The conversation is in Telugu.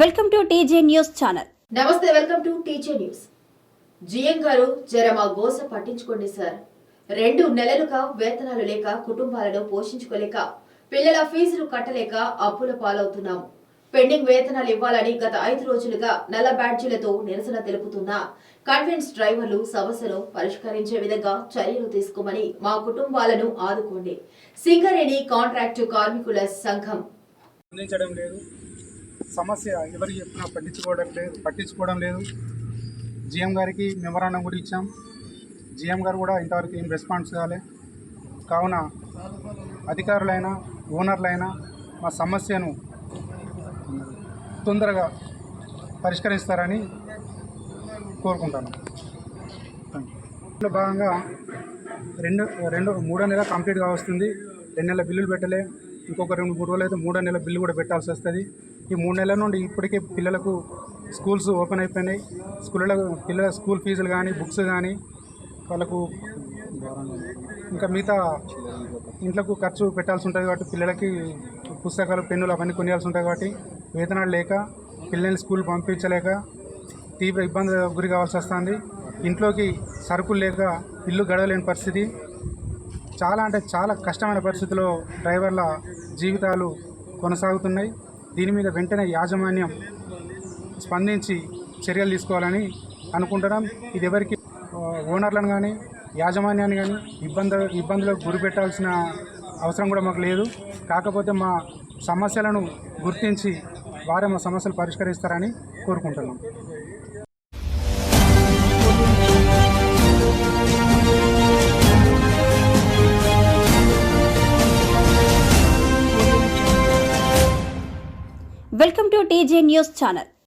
Welcome to TJ news channel. నమస్తే, welcome to TJ news. GM గారు జర మా గోస పట్టించుకోండి సార్. 2 నెలలుగా వేతనాలు లేక కుటుంబాలను పోషించుకోలేక పిల్లల ఫీజులు కట్టలేక అప్పుల పాలవుతున్నాము. పెండింగ్ వేతనాలు ఇవ్వాలని గత 5 రోజులుగా నల్ల బ్యాడ్జీలతో నిరసన తెలుపుతున్న కన్వెన్స్ డ్రైవర్లు సమస్యను పరిష్కరించే విధంగా చర్యలు తీసుకోమని మా కుటుంబాలను ఆదుకోండి. సింగరేణి కాంట్రాక్టు కార్మికుల సంఘం అందించడం లేదు. సమస్య ఎవరికి చెప్పినా పట్టించుకోవడం లేదు. జిఎం గారికి మెమరాండం కూడా ఇచ్చాం. జిఎం గారు కూడా ఇంతవరకు ఏం రెస్పాన్స్ కాలే. కావున అధికారులైనా ఓనర్లైనా మా సమస్యను తొందరగా పరిష్కరిస్తారని కోరుకుంటాను. భాగంగా మూడో నెల కంప్లీట్గా వస్తుంది. 2 నెలల బిల్లులు పెట్టలే. ఇంకొక 2-3 రోజులు అయితే 3వ నెల బిల్లు కూడా పెట్టాల్సి వస్తుంది. ఈ 3 నెలల నుండి ఇప్పటికే పిల్లలకు స్కూల్స్ ఓపెన్ అయిపోయినాయి. పిల్లల స్కూల్ ఫీజులు కానీ బుక్స్ కానీ వాళ్ళకు ఇంకా మిగతా ఇంట్లోకి ఖర్చు పెట్టాల్సి ఉంటుంది కాబట్టి పిల్లలకి పుస్తకాలు పెన్నులు అవన్నీ కొనియాల్సి ఉంటాయి కాబట్టి వేతనాలు లేక పిల్లల్ని స్కూల్ పంపించలేక తీవ్ర ఇబ్బంది గురి కావాల్సి వస్తుంది. ఇంట్లోకి సరుకులు లేక ఇల్లు గడవలేని పరిస్థితి. చాలా అంటే చాలా కష్టమైన పరిస్థితిలో డ్రైవర్ల జీవితాలు కొనసాగుతున్నాయి. దీని మీద వెంటనే యాజమాన్యం స్పందించి చర్యలు తీసుకోవాలని అనుకుంటున్నాం. ఇది ఎవరికి ఓనర్లను కానీ యాజమాన్యాన్ని కానీ ఇబ్బందులకు గురి పెట్టాల్సిన అవసరం కూడా మాకు లేదు. కాకపోతే మా సమస్యలను గుర్తించి వారే మా సమస్యలు పరిష్కరిస్తారని కోరుకుంటున్నాం. Welcome to TJ news channel.